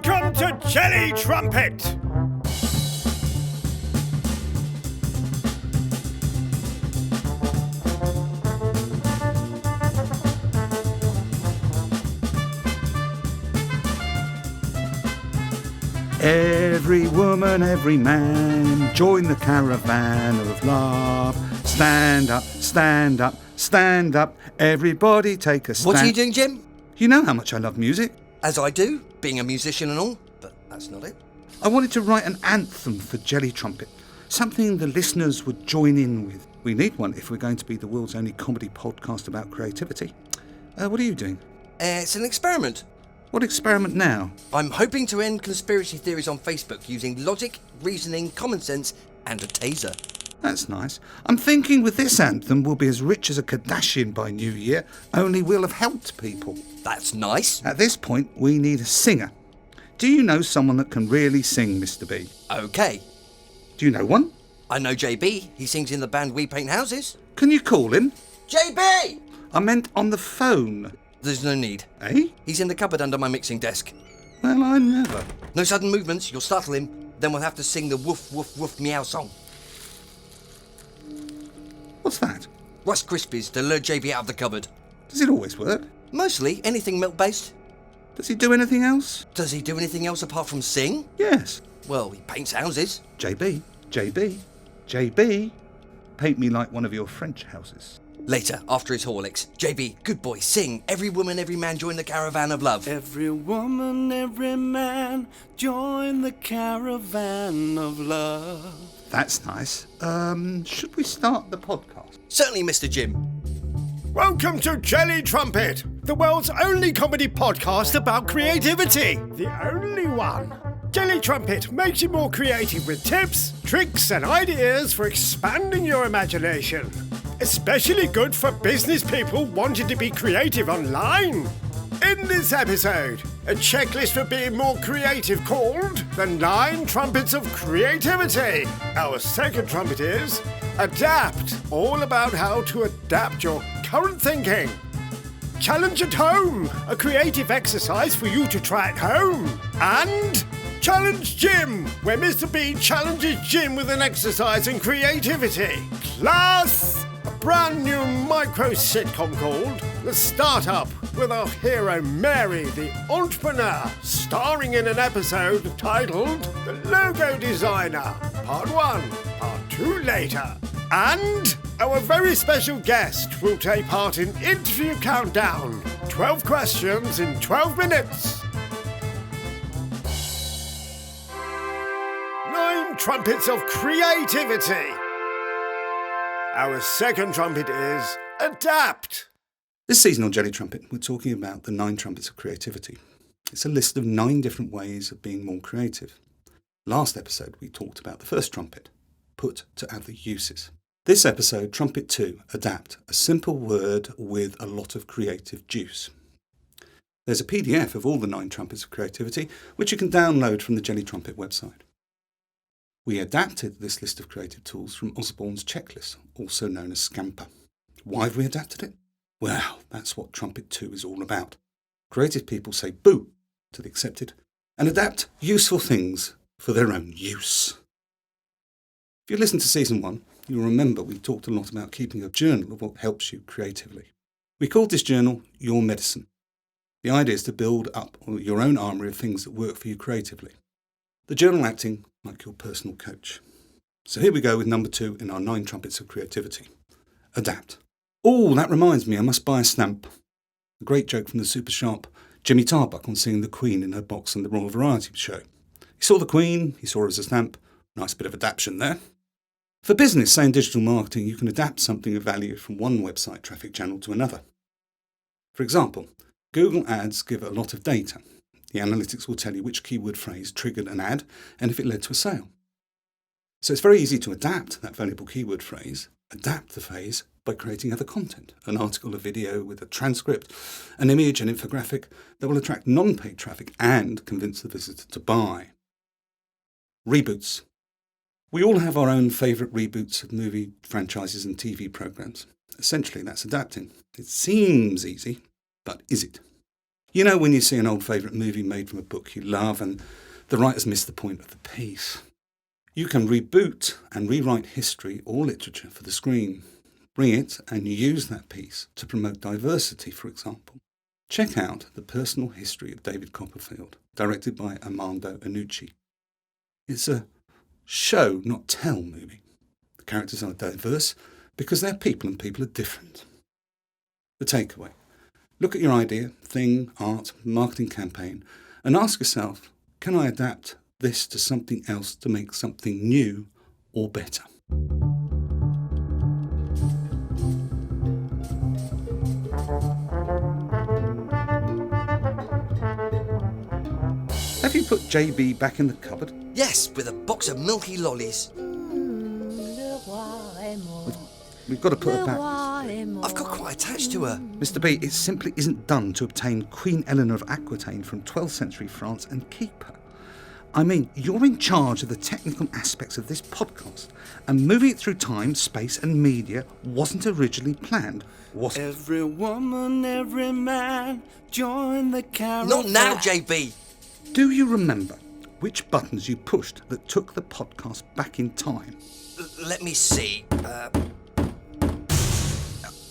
Welcome to Jelly Trumpet! Every woman, every man, join the caravan of love. Stand up, stand up, stand up. Everybody take a stand. What are you doing, Jim? You know how much I love music. As I do, being a musician and all, but that's not it. I wanted to write an anthem for Jelly Trumpet, something the listeners would join in with. We need one if we're going to be the world's only comedy podcast about creativity. What are you doing? It's an experiment. What experiment now? I'm hoping to end conspiracy theories on Facebook using logic, reasoning, common sense, and a taser. That's nice. I'm thinking with this anthem we'll be as rich as a Kardashian by New Year, only we'll have helped people. That's nice. At this point, we need a singer. Do you know someone that can really sing, Mr. B? Okay. Do you know one? I know JB. He sings in the band We Paint Houses. Can you call him? JB! I meant on the phone. There's no need. Eh? He's in the cupboard under my mixing desk. Well, I never. No sudden movements, you'll startle him. Then we'll have to sing the woof, woof, woof meow song. What's that? Rice Krispies to lure JB out of the cupboard. Does it always work? Mostly anything milk-based. Does he do anything else? Does he do anything else apart from sing? Yes. Well, he paints houses. JB, paint me like one of your French houses. Later, after his Horlicks, JB, good boy, sing. Every woman, every man, join the caravan of love. Every woman, every man, join the caravan of love. That's nice. Should we start the podcast? Certainly, Mr. Jim. Welcome to Jelly Trumpet, the world's only comedy podcast about creativity. The only one. Jelly Trumpet makes you more creative with tips, tricks and ideas for expanding your imagination. Especially good for business people wanting to be creative online. In this episode, a checklist for being more creative called the 9 Trumpets of Creativity. Our second trumpet is Adapt, all about how to adapt your current thinking. Challenge at Home, a creative exercise for you to try at home. And Challenge Jim, where Mr. B challenges Jim with an exercise in creativity. Plus, a brand new micro sitcom called The Startup, with our hero Mary, the entrepreneur, starring in an episode titled The Logo Designer. Part 1, Part 2 later. And our very special guest will take part in Interview Countdown. 12 questions in 12 minutes. 9 Trumpets of Creativity. Our second trumpet is Adapt. This season on Jelly Trumpet, we're talking about the 9 Trumpets of Creativity. It's a list of 9 different ways of being more creative. Last episode, we talked about the first trumpet, put to other uses. This episode, Trumpet 2, Adapt, a simple word with a lot of creative juice. There's a PDF of all the 9 Trumpets of Creativity, which you can download from the Jelly Trumpet website. We adapted this list of creative tools from Osborne's checklist, also known as Scamper. Why have we adapted it? Well, that's what Trumpet 2 is all about. Creative people say boo to the accepted and adapt useful things for their own use. If you listen to Season 1, you'll remember we talked a lot about keeping a journal of what helps you creatively. We called this journal Your Medicine. The idea is to build up your own armoury of things that work for you creatively. The journal acting like your personal coach. So here we go with number 2 in our 9 Trumpets of Creativity. Adapt. Oh, that reminds me, I must buy a stamp. A great joke from the super sharp Jimmy Tarbuck on seeing the Queen in her box on the Royal Variety Show. He saw the Queen, he saw her as a stamp. Nice bit of adaptation there. For business, say in digital marketing, you can adapt something of value from one website traffic channel to another. For example, Google Ads give a lot of data. The analytics will tell you which keyword phrase triggered an ad and if it led to a sale. So it's very easy to adapt that valuable keyword phrase, adapt the phrase by creating other content, an article, a video with a transcript, an image, an infographic that will attract non-paid traffic and convince the visitor to buy. Reboots. We all have our own favourite reboots of movie franchises and TV programmes. Essentially, that's adapting. It seems easy, but is it? You know when you see an old favourite movie made from a book you love and the writers miss the point of the piece? You can reboot and rewrite history or literature for the screen. Bring it and use that piece to promote diversity, for example. Check out The Personal History of David Copperfield, directed by Armando Iannucci. It's a show, not tell movie. The characters are diverse because they're people and people are different. The takeaway. Look at your idea, thing, art, marketing campaign and ask yourself, can I adapt this to something else to make something new or better? Have you put JB back in the cupboard? Yes, with a box of milky lollies. We've got to put her back. I've got quite attached to her. Mr. B, it simply isn't done to obtain Queen Eleanor of Aquitaine from 12th century France and keep her. I mean, you're in charge of the technical aspects of this podcast, and moving it through time, space and media wasn't originally planned, was it? Every woman, every man, join the caravan. Not now, JB. Do you remember which buttons you pushed that took the podcast back in time? Let me see.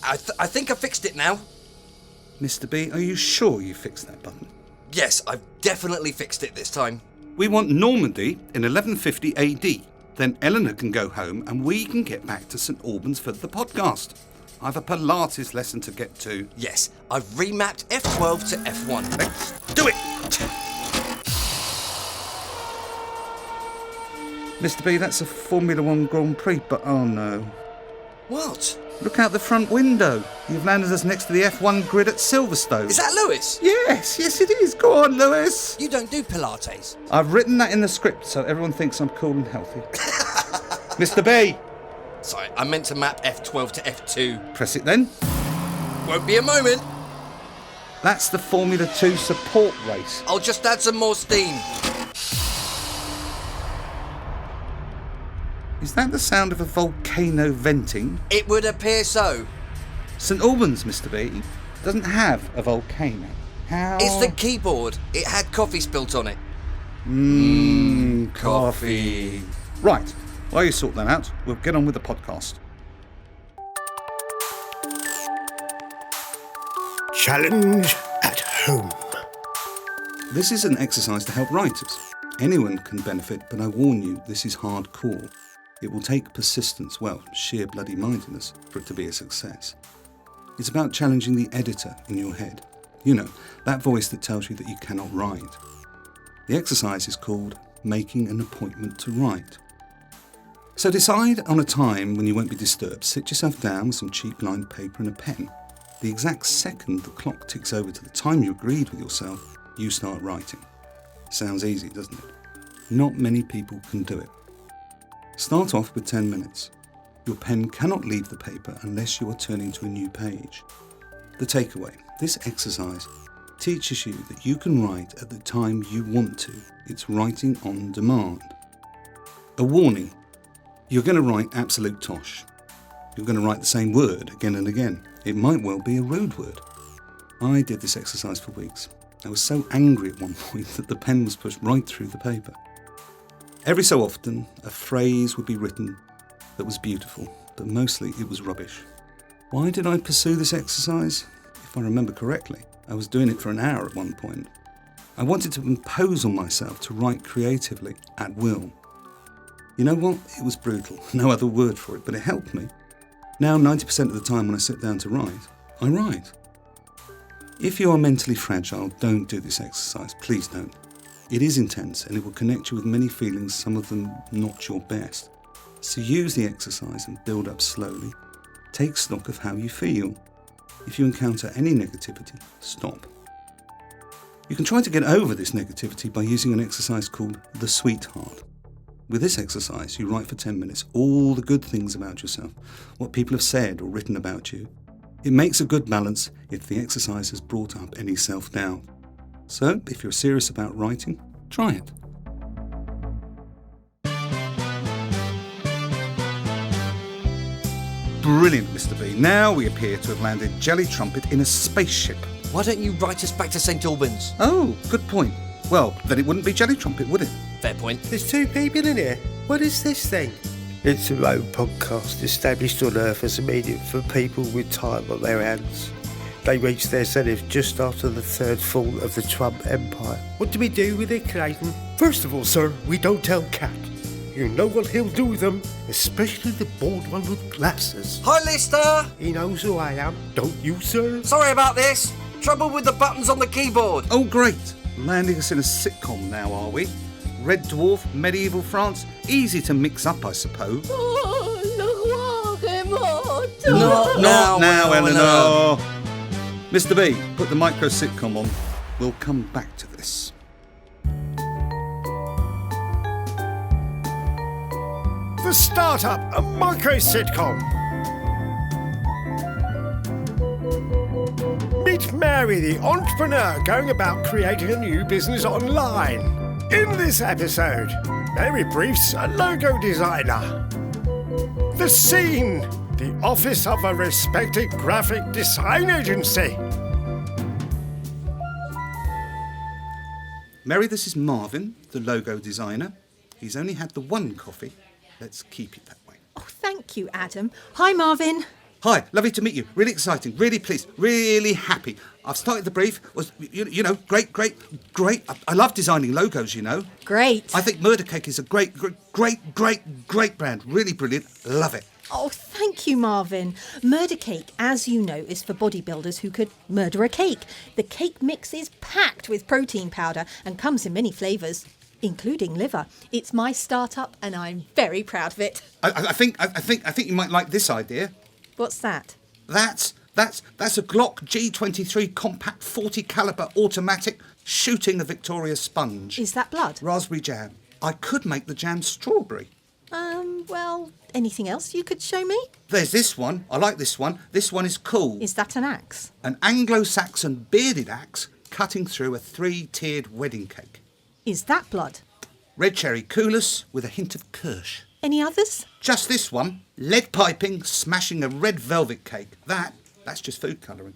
I think I fixed it now. Mr. B, are you sure you fixed that button? Yes, I've definitely fixed it this time. We want Normandy in 1150 AD. Then Eleanor can go home and we can get back to St. Albans for the podcast. I've a Pilates lesson to get to. Yes, I've remapped F12 to F1. Let's do it! Mr. B, that's a Formula One Grand Prix, but oh no. What? Look out the front window. You've landed us next to the F1 grid at Silverstone. Is that Lewis? Yes it is. Go on, Lewis. You don't do Pilates. I've written that in the script so everyone thinks I'm cool and healthy. Mr. B. Sorry, I meant to map F12 to F2. Press it then. Won't be a moment. That's the Formula 2 support race. I'll just add some more steam. Is that the sound of a volcano venting? It would appear so. St. Albans, Mr. B, doesn't have a volcano. How? It's the keyboard. It had coffee spilt on it. Coffee. Right, while you sort that out, we'll get on with the podcast. Challenge at home. This is an exercise to help writers. Anyone can benefit, but I warn you, this is hardcore. It will take persistence, well, sheer bloody mindedness, for it to be a success. It's about challenging the editor in your head. You know, that voice that tells you that you cannot write. The exercise is called making an appointment to write. So decide on a time when you won't be disturbed. Sit yourself down with some cheap lined paper and a pen. The exact second the clock ticks over to the time you agreed with yourself, you start writing. Sounds easy, doesn't it? Not many people can do it. Start off with 10 minutes. Your pen cannot leave the paper unless you are turning to a new page. The takeaway, this exercise teaches you that you can write at the time you want to. It's writing on demand. A warning, you're going to write absolute tosh. You're going to write the same word again and again. It might well be a rude word. I did this exercise for weeks. I was so angry at one point that the pen was pushed right through the paper. Every so often, a phrase would be written that was beautiful, but mostly it was rubbish. Why did I pursue this exercise? If I remember correctly, I was doing it for an hour at one point. I wanted to impose on myself to write creatively at will. You know what? It was brutal. No other word for it, but it helped me. Now, 90% of the time when I sit down to write, I write. If you are mentally fragile, don't do this exercise. Please don't. It is intense and it will connect you with many feelings, some of them not your best. So use the exercise and build up slowly. Take stock of how you feel. If you encounter any negativity, stop. You can try to get over this negativity by using an exercise called the sweetheart. With this exercise, you write for 10 minutes all the good things about yourself, what people have said or written about you. It makes a good balance if the exercise has brought up any self-doubt. So, if you're serious about writing, try it. Brilliant, Mr. B. Now we appear to have landed Jelly Trumpet in a spaceship. Why don't you write us back to St Albans? Oh, good point. Well, then it wouldn't be Jelly Trumpet, would it? Fair point. There's 2 people in here. What is this thing? It's a road podcast established on Earth as a medium for people with time on their hands. They reached their zenith just after the 3rd fall of the Trump Empire. What do we do with it, Clayton? First of all, sir, we don't tell Cat. You know what he'll do with them, especially the bald one with glasses. Hi, Lister! He knows who I am, don't you, sir? Sorry about this. Trouble with the buttons on the keyboard. Oh, great. Landing us in a sitcom now, are we? Red Dwarf, medieval France. Easy to mix up, I suppose. Not now, Eleanor. Mr. B, put the Micro Sitcom on. We'll come back to this. The Startup, a Micro Sitcom. Meet Mary, the entrepreneur, going about creating a new business online. In this episode, Mary briefs a logo designer. The scene, the office of a respected graphic design agency. Mary, this is Marvin, the logo designer. He's only had the one coffee. Let's keep it that way. Oh, thank you, Adam. Hi, Marvin. Hi, lovely to meet you. Really exciting, really pleased, really happy. I've started the brief. Was you know, great. I love designing logos, you know. Great. I think Murder Cake is a great brand. Really brilliant. Love it. Oh, thank you, Marvin. Murder Cake, as you know, is for bodybuilders who could murder a cake. The cake mix is packed with protein powder and comes in many flavours, including liver. It's my startup and I'm very proud of it. I think you might like this idea. What's that? That's a Glock G23 compact 40 caliber automatic shooting a Victoria sponge. Is that blood? Raspberry jam. I could make the jam strawberry. Well, anything else you could show me? There's this one. I like this one. This one is cool. Is that an axe? An Anglo-Saxon bearded axe cutting through a 3-tiered wedding cake. Is that blood? Red cherry coulis with a hint of kirsch. Any others? Just this one. Lead piping smashing a red velvet cake. That's just food colouring.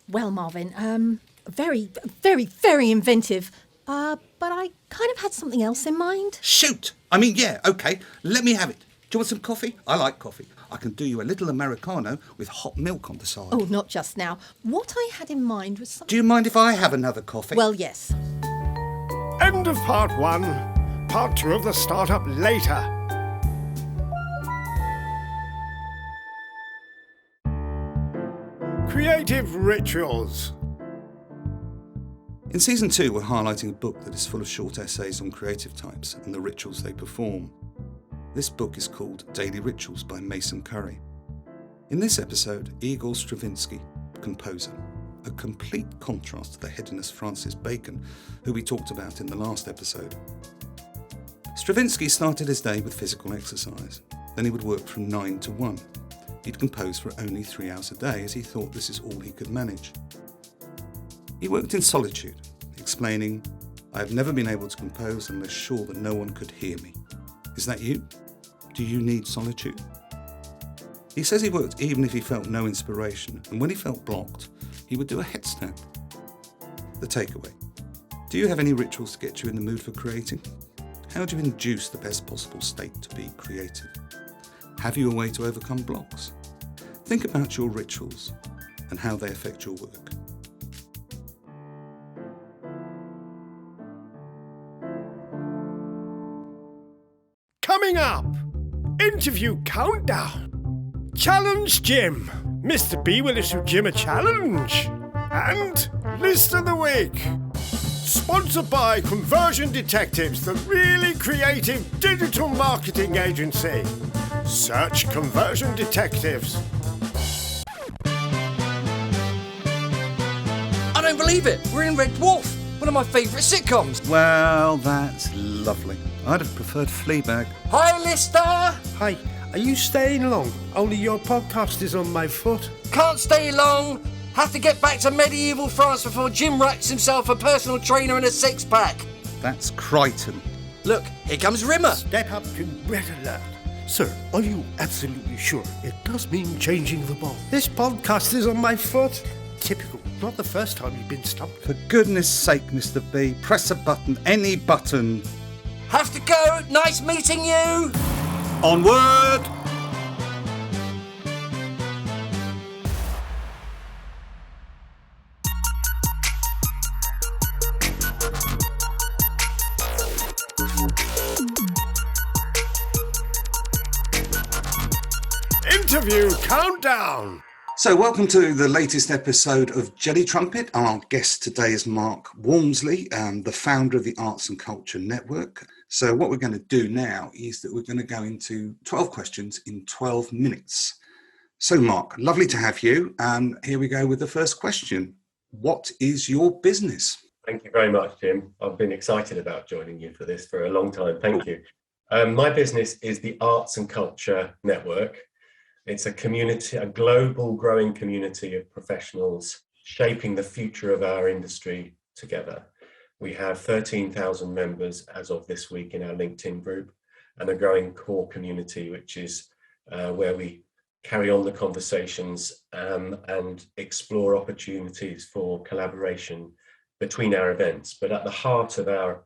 Well, Marvin, very, very, very inventive. But I kind of had something else in mind. Shoot! I mean, yeah, OK. Let me have it. Do you want some coffee? I like coffee. I can do you a little Americano with hot milk on the side. Oh, not just now. What I had in mind was something... Do you mind if I have another coffee? Well, yes. End of part 1. Part 2 of the Startup later. Creative rituals. In Season 2, we're highlighting a book that is full of short essays on creative types and the rituals they perform. This book is called Daily Rituals by Mason Curry. In this episode, Igor Stravinsky, composer, a complete contrast to the hedonist Francis Bacon, who we talked about in the last episode. Stravinsky started his day with physical exercise. Then he would work from 9 to 1. He'd compose for only 3 hours a day as he thought this is all he could manage. He worked in solitude, explaining, "I have never been able to compose unless sure that no one could hear me. Is that you? Do you need solitude?" He says he worked even if he felt no inspiration, and when he felt blocked, he would do a headstand. The takeaway. Do you have any rituals to get you in the mood for creating? How do you induce the best possible state to be creative? Have you a way to overcome blocks? Think about your rituals and how they affect your work. Coming up, interview countdown. Challenge Jim. Mr. B will issue Jim a challenge. And list of the week. Sponsored by Conversion Detectives, the really creative digital marketing agency. Search Conversion Detectives. I don't believe it. We're in Red Dwarf, one of my favourite sitcoms. Well, that's lovely. I'd have preferred Fleabag. Hi, Lister! Hi, are you staying long? Only your podcast is on my foot. Can't stay long. Have to get back to medieval France before Jim writes himself a personal trainer and a six-pack. That's Crichton. Look, here comes Rimmer. Step up to red alert. Sir, are you absolutely sure it does mean changing the ball? This podcast is on my foot. Typical. Not the first time you've been stumped. For goodness sake, Mr. B, press a button, any button. Have to go. Nice meeting you. Onward! Interview countdown. So welcome to the latest episode of Jelly Trumpet. Our guest today is Mark Walmsley, the founder of the Arts and Culture Network. So what we're going to do now is that we're going to go into 12 questions in 12 minutes. So Mark, lovely to have you. Here we go with the first question. What is your business? Thank you very much, Jim. I've been excited about joining you for this for a long time. Thank you. My business is the Arts and Culture Network. It's a community, a global growing community of professionals shaping the future of our industry together. We have 13,000 members as of this week in our LinkedIn group, and a growing core community, which is where we carry on the conversations and explore opportunities for collaboration between our events. But at the heart of our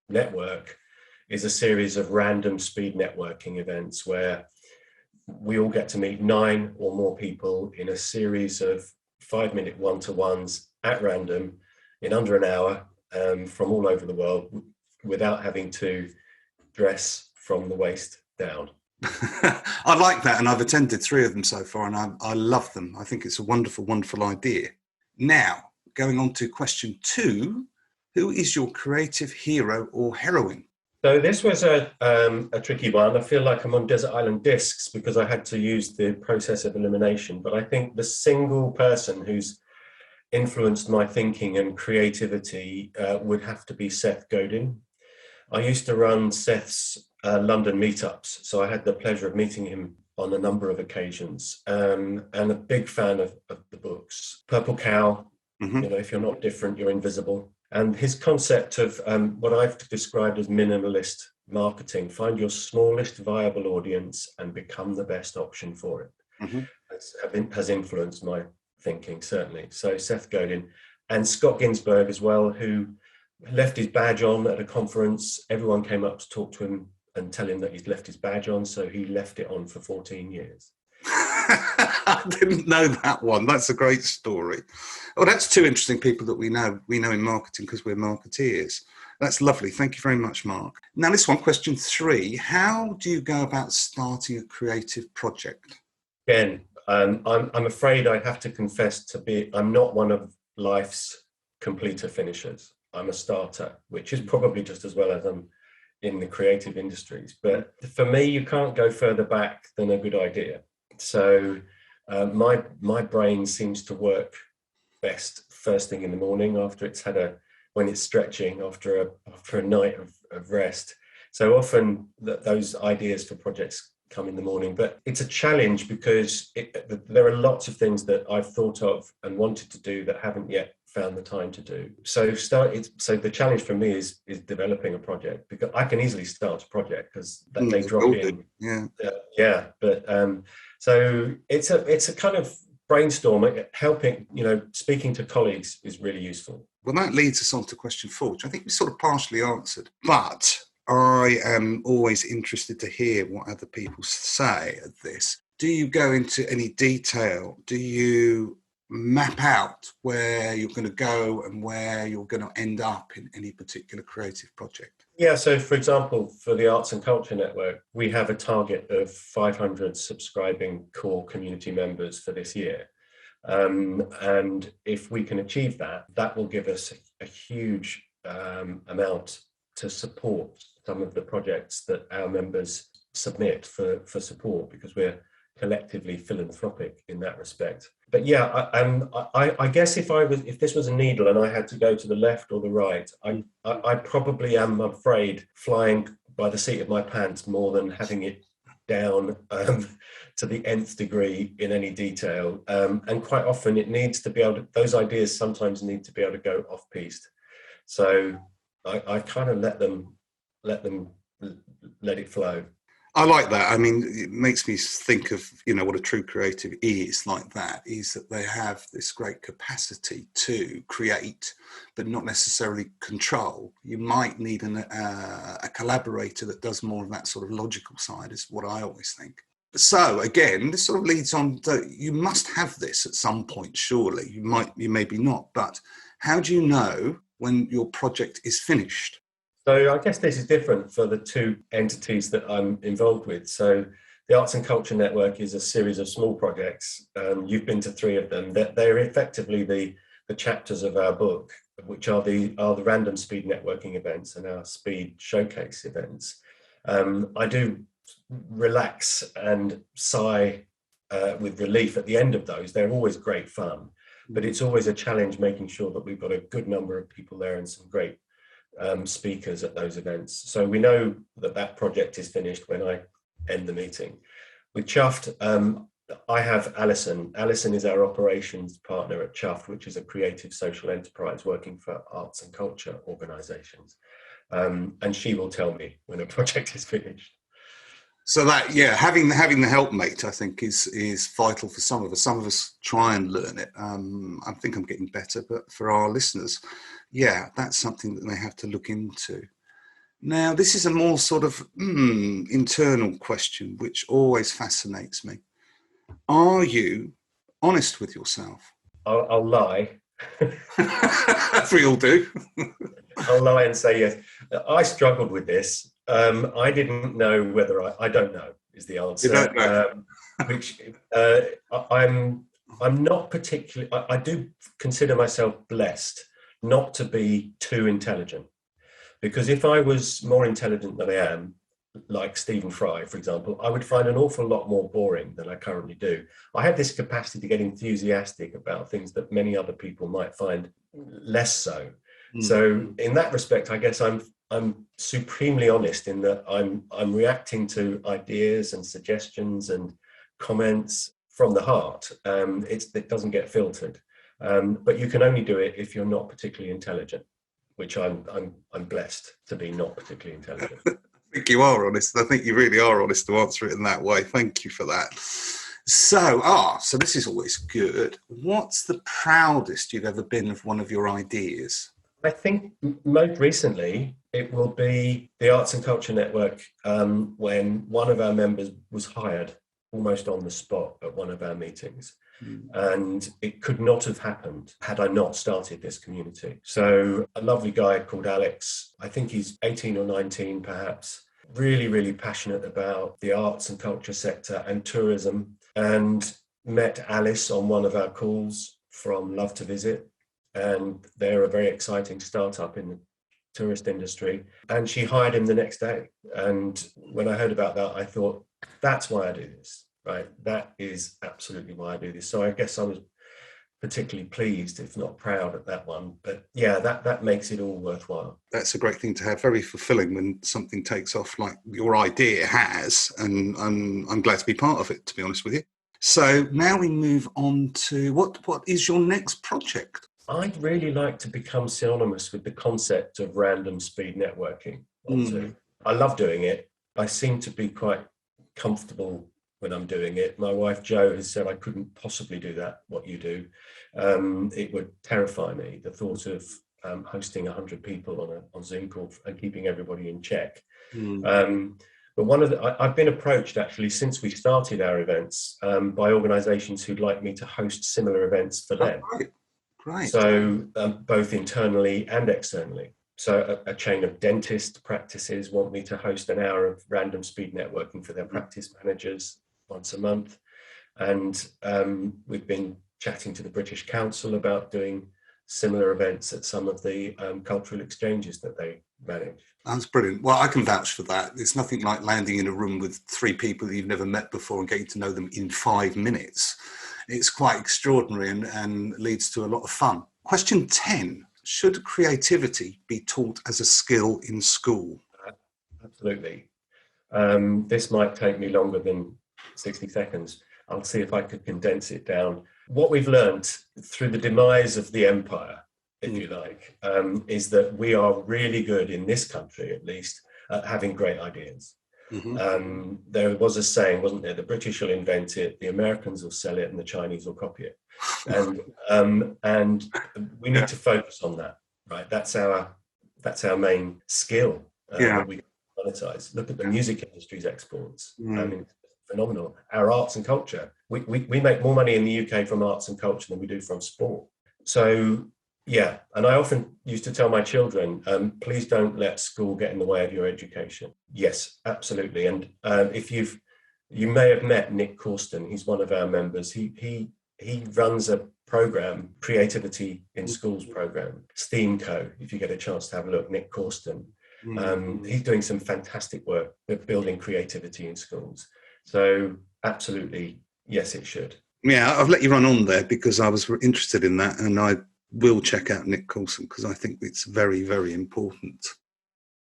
network is a series of random speed networking events where we all get to meet 9 or more people in a series of 5-minute one-to-ones at random in under an hour from all over the world without having to dress from the waist down. I like that, and I've attended 3 of them so far, and I love them. I think it's a wonderful, wonderful idea. Now, going on to question 2, who is your creative hero or heroine? So this was a tricky one. I feel like I'm on desert island discs because I had to use the process of elimination. But I think the single person who's influenced my thinking and creativity would have to be Seth Godin. I used to run Seth's London meetups, so I had the pleasure of meeting him on a number of occasions, and a big fan of the books. Purple Cow, Mm-hmm. you know, if you're not different, you're invisible. And his concept of what I've described as minimalist marketing, find your smallest viable audience and become the best option for it, has influenced my thinking, certainly. So Seth Godin and Scott Ginsberg as well, who left his badge on at a conference. Everyone came up to talk to him and tell him that he's left his badge on, so he left it on for 14 years. I didn't know that one. That's a great story. Oh, that's 2 interesting people that we know in marketing because we're marketeers. That's lovely. Thank you very much, Mark. Now this one, question 3. How do you go about starting a creative project? Again, I'm afraid I have to confess I'm not one of life's completer finishers. I'm a starter, which is probably just as well as I'm in the creative industries. But for me, you can't go further back than a good idea. So my brain seems to work best first thing in the morning when it's stretching after a night of rest. So often those ideas for projects come in the morning, but it's a challenge because there are lots of things that I've thought of and wanted to do that haven't yet found the time to do. So the challenge for me is developing a project, because I can easily start a project because they drop in. But so it's a kind of brainstorm, helping, speaking to colleagues is really useful. Well, that leads us on to question 4, which I think we sort of partially answered, but I am always interested to hear what other people say of this. Do you go into any detail? Do you map out where you're going to go and where you're going to end up in any particular creative project? Yeah, so for example, for the Arts and Culture Network, we have a target of 500 subscribing core community members for this year. And if we can achieve that, that will give us a huge amount to support some of the projects that our members submit for support, because we're collectively philanthropic in that respect. But yeah, I guess if this was a needle and I had to go to the left or the right, I probably am afraid flying by the seat of my pants more than having it down to the nth degree in any detail. And quite often it needs to be those ideas sometimes need to be able to go off piste. So I kind of let it flow. I like that. I mean, it makes me think of, what a true creative is like that, is that they have this great capacity to create, but not necessarily control. You might need a collaborator that does more of that sort of logical side, is what I always think. So again, this sort of leads on to, you must have this at some point, surely. You maybe not, but how do you know when your project is finished? So I guess this is different for the two entities that I'm involved with. So the Arts and Culture Network is a series of small projects. You've been to 3 of them. They're effectively the chapters of our book, which are the random speed networking events and our speed showcase events. I do relax and sigh with relief at the end of those. They're always great fun, but it's always a challenge making sure that we've got a good number of people there and some great speakers at those events. So we know that project is finished when I end the meeting. With Chuffed, I have Alison. Alison is our operations partner at Chuffed, which is a creative social enterprise working for arts and culture organisations. And she will tell me when a project is finished. So that, having the helpmate, I think, is vital for some of us. Some of us try and learn it. I think I'm getting better, but for our listeners, that's something that they have to look into. Now, this is a more sort of internal question, which always fascinates me. Are you honest with yourself? I'll lie. As we all do. I'll lie and say yes. I struggled with this. I didn't know whether I don't know is the answer. You don't know. Which I'm not particularly. I do consider myself blessed not to be too intelligent, because if I was more intelligent than I am, like Stephen Fry, for example, I would find an awful lot more boring than I currently do. I have this capacity to get enthusiastic about things that many other people might find less so. So in that respect, I guess I'm supremely honest in that I'm reacting to ideas and suggestions and comments from the heart. It doesn't get filtered, but you can only do it if you're not particularly intelligent, which I'm blessed to be not particularly intelligent. I think you are honest. I think you really are honest to answer it in that way. Thank you for that. So this is always good. What's the proudest you've ever been of one of your ideas? I think most recently it will be the Arts and Culture Network, when one of our members was hired almost on the spot at one of our meetings. And it could not have happened had I not started this community. So a lovely guy called Alex, I think he's 18 or 19 perhaps, really, really passionate about the arts and culture sector and tourism, and met Alice on one of our calls from Love to Visit. And they're a very exciting startup in the tourist industry. And she hired him the next day. And when I heard about that, I thought, that's why I do this, right? That is absolutely why I do this. So I guess I was particularly pleased, if not proud, at that one. But that makes it all worthwhile. That's a great thing to have, very fulfilling when something takes off like your idea has. And I'm glad to be part of it, to be honest with you. So now we move on to what is your next project? I'd really like to become synonymous with the concept of random speed networking. I love doing it. I seem to be quite comfortable when I'm doing it. My wife, Jo, has said I couldn't possibly do that, what you do. It would terrify me, the thought of hosting 100 people on a Zoom call and keeping everybody in check. But I've been approached actually since we started our events by organisations who'd like me to host similar events for them. Right. So both internally and externally. So a chain of dentist practices want me to host an hour of random speed networking for their practice managers once a month. And we've been chatting to the British Council about doing similar events at some of the cultural exchanges that they manage. That's brilliant. Well, I can vouch for that. It's nothing like landing in a room with 3 people that you've never met before and getting to know them in 5 minutes. It's quite extraordinary and leads to a lot of fun. Question 10. Should creativity be taught as a skill in school? Absolutely. This might take me longer than 60 seconds. I'll see if I could condense it down. What we've learned through the demise of the empire, if you like, is that we are really good in this country, at least, at having great ideas. There was a saying, wasn't there? The British will invent it, the Americans will sell it, and the Chinese will copy it. And we need to focus on that, right? That's our main skill that we monetize. Look at the music industry's exports. I mean, phenomenal. Our arts and culture. We make more money in the UK from arts and culture than we do from sport. So yeah, and I often used to tell my children, please don't let school get in the way of your education. Yes, absolutely. And you may have met Nick Corsten. He's one of our members. He runs a program, Creativity in Schools program, STEAMco. If you get a chance to have a look, Nick Corsten. He's doing some fantastic work with building creativity in schools. So absolutely, yes, it should. Yeah, I've let you run on there because I was interested in that, and I will check out Nick Coulson because I think it's very, very important.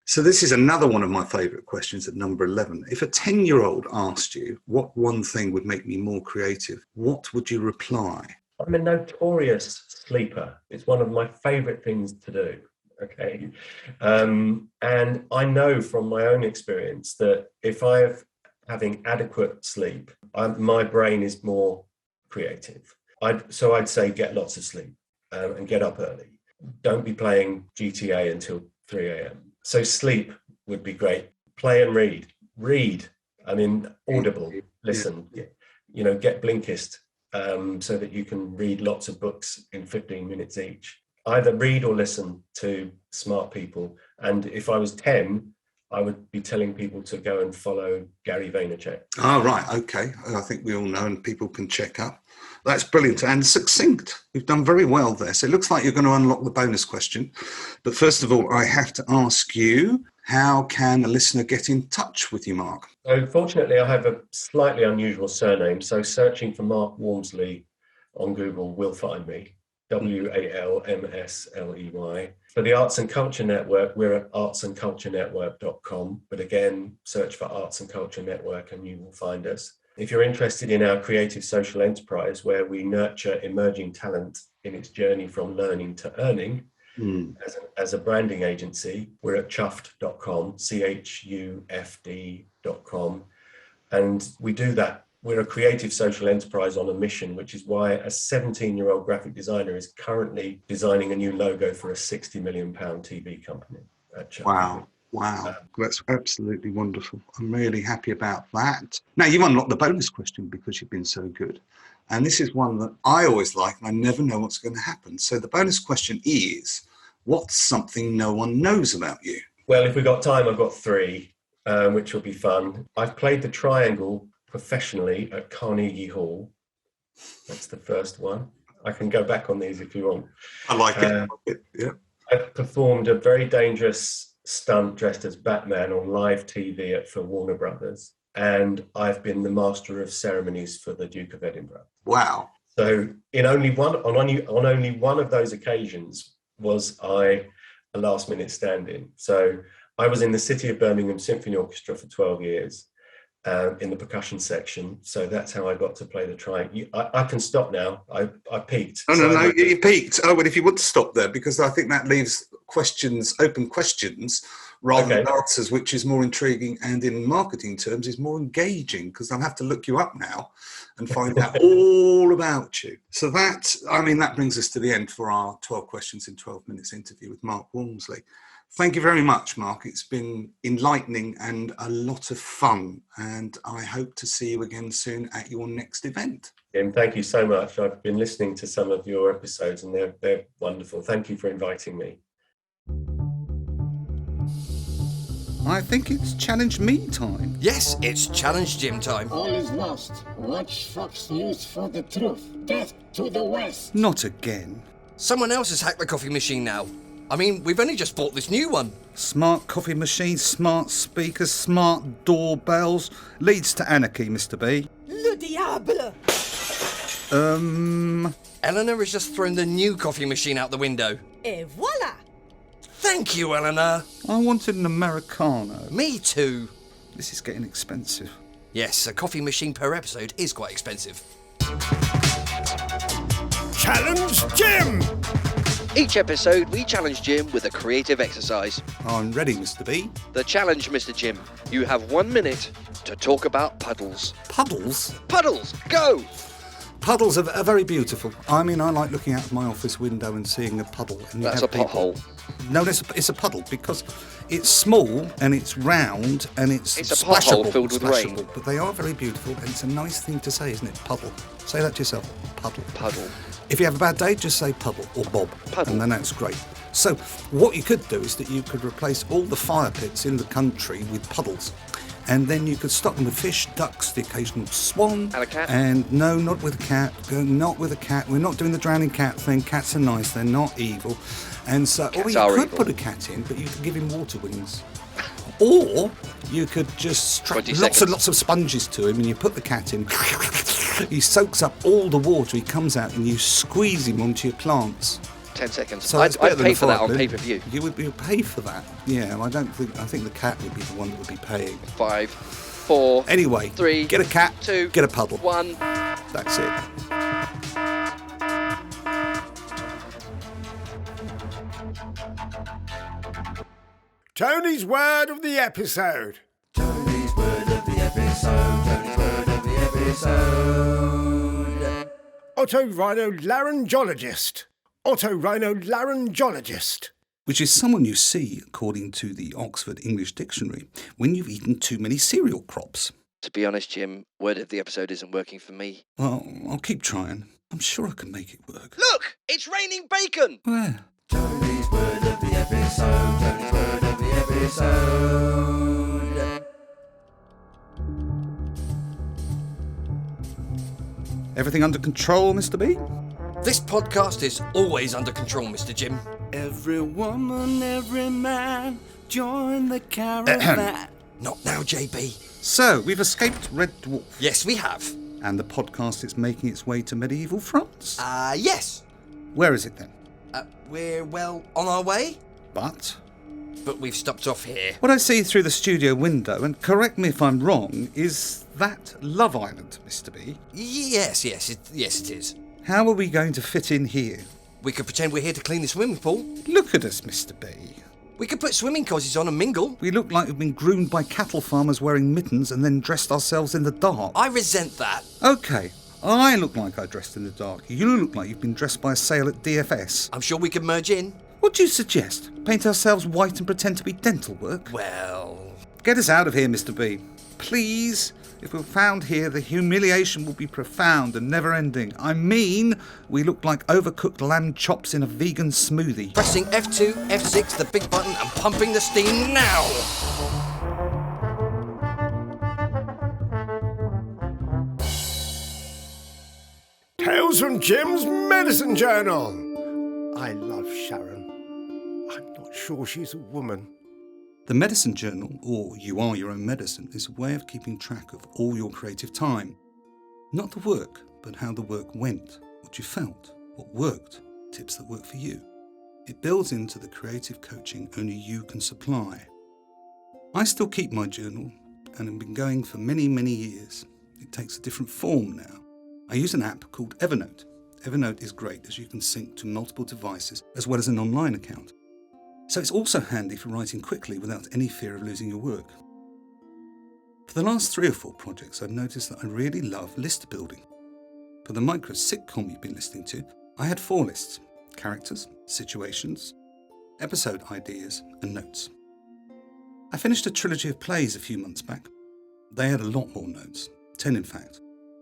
So this is another one of my favourite questions at number 11. If a 10-year-old asked you, what one thing would make me more creative, what would you reply? I'm a notorious sleeper. It's one of my favourite things to do. Okay. And I know from my own experience that if having adequate sleep, my brain is more creative. So I'd say get lots of sleep and get up early. Don't be playing GTA until 3 a.m. So sleep would be great. Play and read. Read. I mean, Audible. Listen. You know, get Blinkist so that you can read lots of books in 15 minutes each. Either read or listen to smart people. And if I was 10, I would be telling people to go and follow Gary Vaynerchuk. Oh, right. Okay. I think we all know and people can check up. That's brilliant and succinct. You've done very well there. So it looks like you're going to unlock the bonus question. But first of all, I have to ask you, how can a listener get in touch with you, Mark? So fortunately, I have a slightly unusual surname. So searching for Mark Walmsley on Google will find me. Walmsley. For the Arts and Culture Network, we're at artsandculturenetwork.com. But again, search for Arts and Culture Network and you will find us. If you're interested in our creative social enterprise, where we nurture emerging talent in its journey from learning to earning, as a branding agency, we're at chuffed.com, CHUFD.com. And we do that. We're a creative social enterprise on a mission, which is why a 17-year-old graphic designer is currently designing a new logo for a £60 million TV company. Wow. That's absolutely wonderful. I'm really happy about that. Now, you've unlocked the bonus question because you've been so good. And this is one that I always like, and I never know what's going to happen. So the bonus question is, what's something no one knows about you? Well, if we've got time, I've got 3, which will be fun. I've played the triangle professionally at Carnegie Hall. That's the first one. I can go back on these if you want. I like it. Yeah. I've performed a very dangerous stunt dressed as Batman on live TV for Warner Brothers, and I've been the master of ceremonies for the Duke of Edinburgh. Wow. So on only one of those occasions was I a last minute stand-in. So I was in the City of Birmingham Symphony Orchestra for 12 years. In the percussion section, so that's how I got to play the triangle. I can stop now. I peaked. Oh, no, you peaked. Oh, well, if you would stop there, because I think that leaves open questions, rather than answers, which is more intriguing and in marketing terms is more engaging, because I'll have to look you up now and find out all about you. So that brings us to the end for our 12 questions in 12 minutes interview with Mark Walmsley. Thank you very much, Mark. It's been enlightening and a lot of fun. And I hope to see you again soon at your next event. Tim, thank you so much. I've been listening to some of your episodes and they're wonderful. Thank you for inviting me. I think it's Challenge Me time. Yes, it's Challenge Jim time. All is lost. Watch Fox News for the truth. Death to the West. Not again. Someone else has hacked the coffee machine now. I mean, we've only just bought this new one. Smart coffee machines, smart speakers, smart doorbells. Leads to anarchy, Mr. B. Le diable! Eleanor has just thrown the new coffee machine out the window. Et voila! Thank you, Eleanor. I wanted an Americano. Me too. This is getting expensive. Yes, a coffee machine per episode is quite expensive. Challenge Jim! Each episode, we challenge Jim with a creative exercise. I'm ready, Mr. B. The challenge, Mr. Jim. You have 1 minute to talk about puddles. Puddles? Puddles, go! Puddles are very beautiful. I mean, I like looking out of my office window and seeing a puddle. And That's a pothole. No, it's a puddle because it's small and it's round and it's a splashable. pothole filled with rain. But they are very beautiful and it's a nice thing to say, isn't it? Puddle. Say that to yourself. Puddle. Puddle. If you have a bad day, just say puddle or bob. Puddle. And then that's great. So what you could do is that you could replace all the fire pits in the country with puddles. And then you could stock them with fish, ducks, the occasional swan. And a cat? And no, not with a cat. Not with a cat. We're not doing the drowning cat thing. Cats are nice. They're not evil. And so, or you could put a cat in, but you could give him water wings. Or you could just strap lots and lots of sponges to him and you put the cat in. He soaks up all the water. He comes out and you squeeze him onto your plants. 10 seconds. So I'd pay for that on pay-per-view. You would pay for that. Yeah, I think the cat would be the one that would be paying. 5, 4. Anyway, 3. Get a cat. 2. Get a puddle. 1. That's it. Tony's word of the episode. Tony's word of the episode. Tony's word of the episode. Otorhinolaryngologist. Otorhinolaryngologist. Which is someone you see, according to the Oxford English Dictionary, when you've eaten too many cereal crops. To be honest, Jim, word of the episode isn't working for me. Well, I'll keep trying. I'm sure I can make it work. Look! It's raining bacon! Where? Tony's word of the episode. Tony's word of the episode. Everything under control, Mr. B? This podcast is always under control, Mr. Jim. Every woman, every man, join the caravan. Not now, JB. So, we've escaped Red Dwarf. Yes, we have. And the podcast is making its way to medieval France. Yes. Where is it then? We're, well, on our way. But We've stopped off here. what I see through the studio window, and correct me if I'm wrong, is that Love Island, Mr. B. Yes, it is. How are we going to fit in here? We could pretend we're here to clean the swimming pool. Look at us, Mr. B. We could put swimming cozies on and mingle. We look like we've been groomed by cattle farmers wearing mittens and then dressed ourselves in the dark. I resent that. OK, I look like I dressed in the dark. You look like you've been dressed by a sale at DFS. I'm sure we could merge in. What do you suggest? Paint ourselves white and pretend to be dental work? Well... Get us out of here, Mr. B. Please. If we're found here, the humiliation will be profound and never-ending. I mean, we look like overcooked lamb chops in a vegan smoothie. Pressing F2, F6, the big button, and pumping the steam now! Tales from Jim's Medicine Journal. I love Sharon. I'm not sure she's a woman. The Medicine Journal, or You Are Your Own Medicine, is a way of keeping track of all your creative time. Not the work, but how the work went, what you felt, what worked, tips that work for you. It builds into the creative coaching only you can supply. I still keep my journal and have been going for many, many years. It takes a different form now. I use an app called Evernote. Evernote is great as you can sync to multiple devices as well as an online account. So it's also handy for writing quickly without any fear of losing your work. For the last 3 or 4 projects, I've noticed that I really love list building. For the Micro Sitcom you've been listening to, I had 4 lists: characters, situations, episode ideas, and notes. I finished a trilogy of plays a few months back. They had a lot more notes, 10 in fact,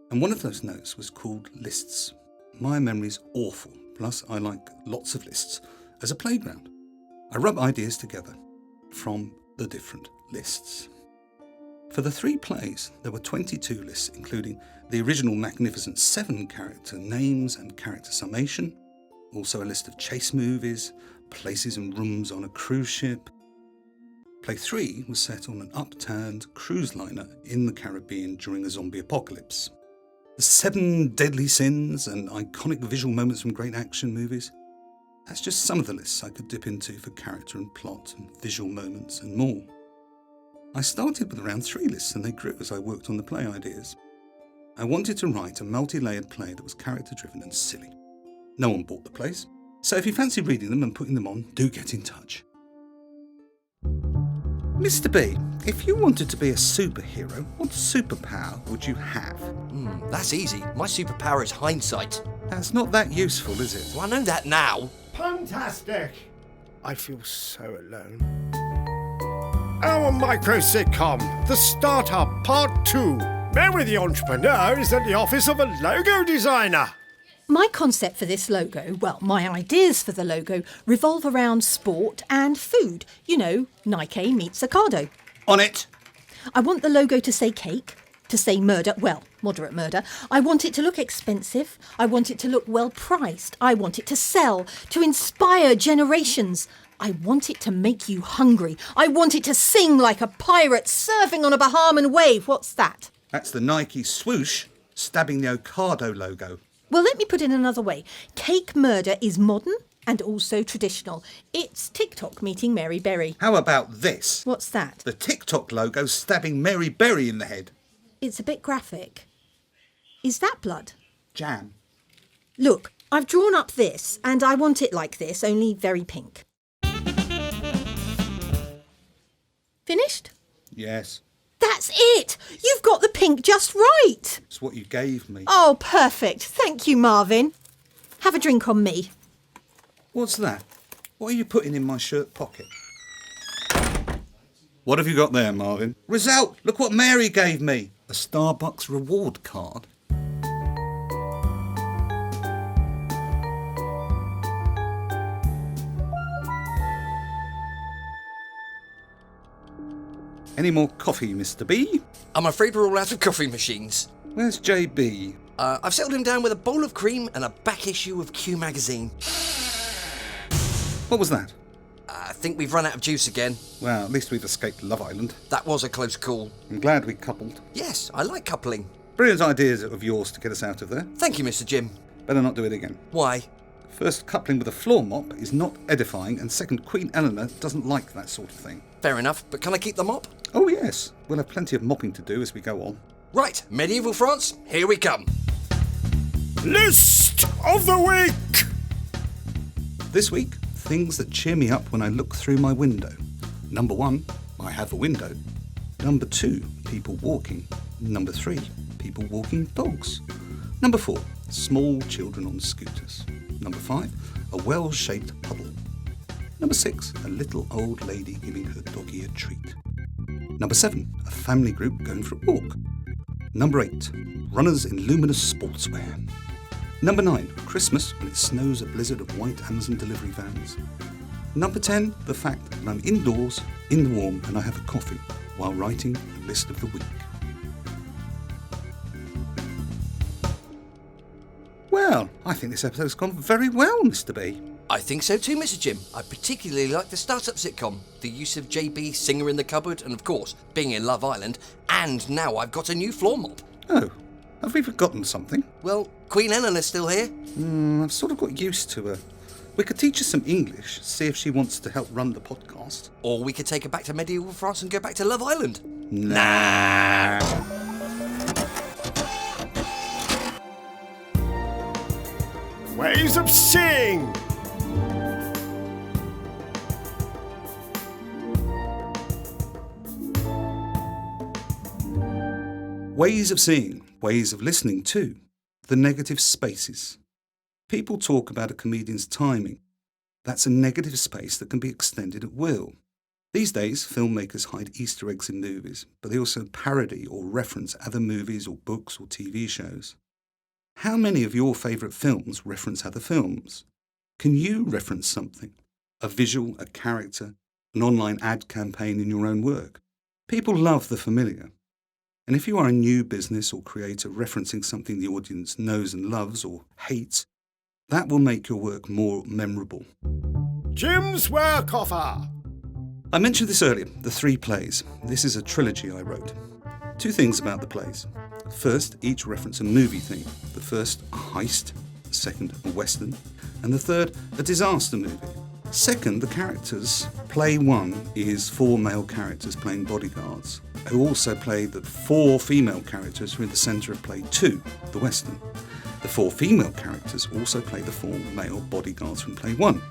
and one of those notes was called lists. My memory's awful, plus I like lots of lists as a playground. I rub ideas together from the different lists. For the 3 plays, there were 22 lists, including the original Magnificent 7 character names and character summation, also a list of chase movies, places and rooms on a cruise ship. Play 3 was set on an upturned cruise liner in the Caribbean during a zombie apocalypse. The 7 deadly sins and iconic visual moments from great action movies. That's just some of the lists I could dip into for character and plot and visual moments and more. I started with around 3 lists and they grew as I worked on the play ideas. I wanted to write a multi-layered play that was character-driven and silly. No one bought the plays, So if you fancy reading them and putting them on, do get in touch. Mr. B, if you wanted to be a superhero, what superpower would you have? That's easy. My superpower is hindsight. That's not that useful, is it? Well, I know that now. Fantastic! I feel so alone. Our Micro Sitcom, The Startup Part 2. Mary the entrepreneur is at the office of a logo designer. My concept for this logo, well, my ideas for the logo, revolve around sport and food. You know, Nike meets Ocado. On it! I want the logo to say cake, to say murder, well, moderate murder. I want it to look expensive. I want it to look well priced. I want it to sell, to inspire generations. I want it to make you hungry. I want it to sing like a pirate surfing on a Bahamian wave. What's that? That's the Nike swoosh stabbing the Ocado logo. Well, let me put it another way. Cake murder is modern and also traditional. It's TikTok meeting Mary Berry. How about this? What's that? The TikTok logo stabbing Mary Berry in the head. It's a bit graphic. Is that blood? Jam. Look, I've drawn up this, and I want it like this, only very pink. Finished? Yes, That's it! You've got the pink just right! it's what you gave me. Oh, perfect. Thank you, Marvin. Have a drink on me. What's that? What are you putting in my shirt pocket? What have you got there, Marvin? Result! Look what Mary gave me! A Starbucks reward card. Any more coffee, Mr. B? I'm afraid we're all out of coffee machines. Where's JB? I've settled him down with a bowl of cream and a back issue of Q magazine. What was that? I think we've run out of juice again. Well, at least we've escaped Love Island. That was a close call. I'm glad we coupled. Yes, I like coupling. Brilliant ideas of yours to get us out of there. Thank you, Mr. Jim. Better not do it again. Why? First, coupling with a floor mop is not edifying, and second, Queen Eleanor doesn't like that sort of thing. Fair enough, but can I keep the mop? Oh yes, we'll have plenty of mopping to do as we go on. Right, medieval France, here we come. List of the week! This week, things that cheer me up when I look through my window. Number 1, I have a window. Number 2, people walking. Number 3, people walking dogs. Number 4, small children on scooters. Number 5, a well-shaped puddle. Number 6, a little old lady giving her doggy a treat. Number 7, a family group going for a walk. Number 8, runners in luminous sportswear. Number 9, Christmas when it snows a blizzard of white Amazon delivery vans. Number 10, the fact that I'm indoors, in the warm, and I have a coffee while writing the list of the week. Well, I think this episode's gone very well, Mr. B. I think so too, Mr. Jim. I particularly like the startup sitcom, the use of JB, Singer in the Cupboard, and of course, being in Love Island, and now I've got a new floor mop. Oh, have we forgotten something? Well, Queen Eleanor's still here. I've sort of got used to her. We could teach her some English, see if she wants to help run the podcast. Or we could take her back to medieval France and go back to Love Island. Nah. Ways of seeing! Ways of seeing, ways of listening too. The negative spaces. People talk about a comedian's timing. That's a negative space that can be extended at will. These days, filmmakers hide Easter eggs in movies, but they also parody or reference other movies or books or TV shows. How many of your favourite films reference other films? Can you reference something? A visual, a character, an online ad campaign in your own work? People love the familiar. And if you are a new business or creator referencing something the audience knows and loves or hates, that will make your work more memorable. Jim's work offer! I mentioned this earlier, the 3 plays. This is a trilogy I wrote. 2 things about the plays. First, each reference a movie theme. The first, a heist. The second, a western. And the third, a disaster movie. Second, the characters. Play 1 is 4 male characters playing bodyguards, who also play the 4 female characters who are in the centre of play 2, the western. The 4 female characters also play the 4 male bodyguards from play 1.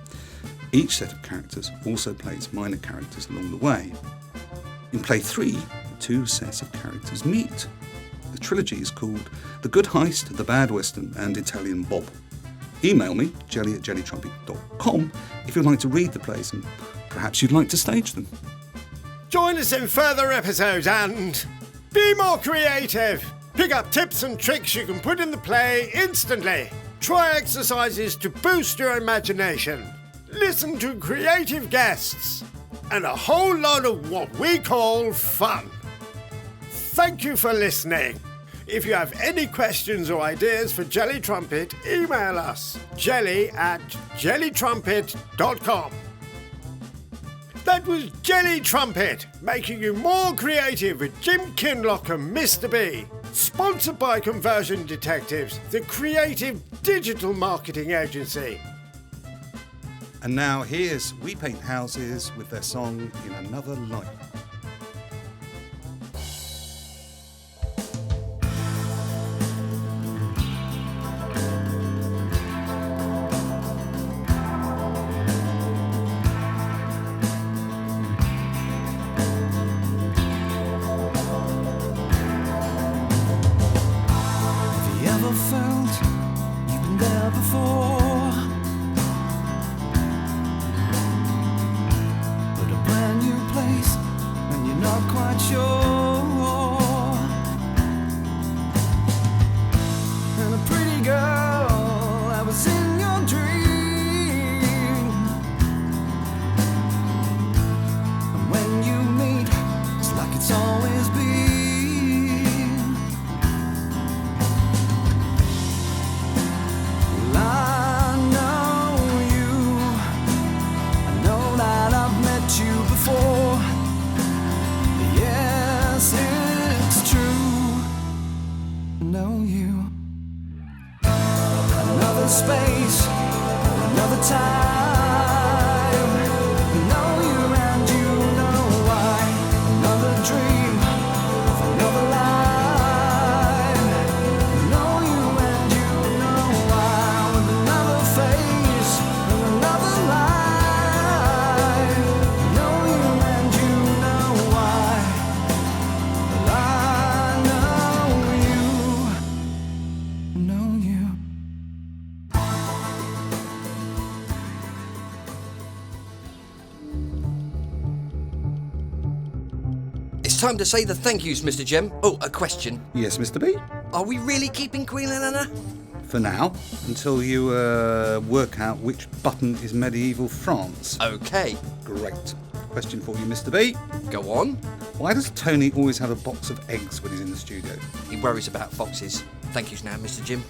Each set of characters also plays minor characters along the way. In play 3, the 2 sets of characters meet. The trilogy is called The Good Heist, The Bad Western and Italian Bob. Email me, jelly@jellytrumpet.com, if you'd like to read the plays and perhaps you'd like to stage them. Join us in further episodes and be more creative. Pick up tips and tricks you can put in the play instantly. Try exercises to boost your imagination. Listen to creative guests. And a whole lot of what we call fun. Thank you for listening. If you have any questions or ideas for Jelly Trumpet, email us jelly@jellytrumpet.com. That was Jelly Trumpet, making you more creative with Jim Kinlock and Mr. B. Sponsored by Conversion Detectives, the creative digital marketing agency. And now here's We Paint Houses with their song In Another Life. Have you ever felt you've been there before? But a brand new place and you're not quite sure. And a pretty girl that was in your dream. And when you meet, it's like it's always been. Well, I know you. I know that I've met you before. Yes, it's true. I know you. Another space, another time. I know you and you know why. Another dream of another life. I know you and you know why. With another face and another life. I know you and you know why. Well, I know you. I know you. It's time to say the thank yous, Mr. Jim. Oh, a question. Yes, Mr. B? Are we really keeping Queen Eleanor? For now, until you work out which button is medieval France. Okay, Great. Question for you, Mr. B. go on. Why does Tony always have a box of eggs when he's in the studio? He worries about foxes. Thank yous now, Mr. Jim.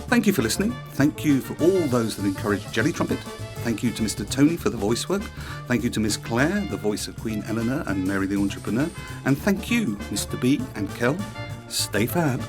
Thank you for listening. Thank you for all those that encouraged Jelly Trumpet. Thank you to Mr. Tony for the voice work. Thank you to Miss Claire, the voice of Queen Eleanor and Mary the Entrepreneur. And thank you, Mr. B and Kel. Stay fab.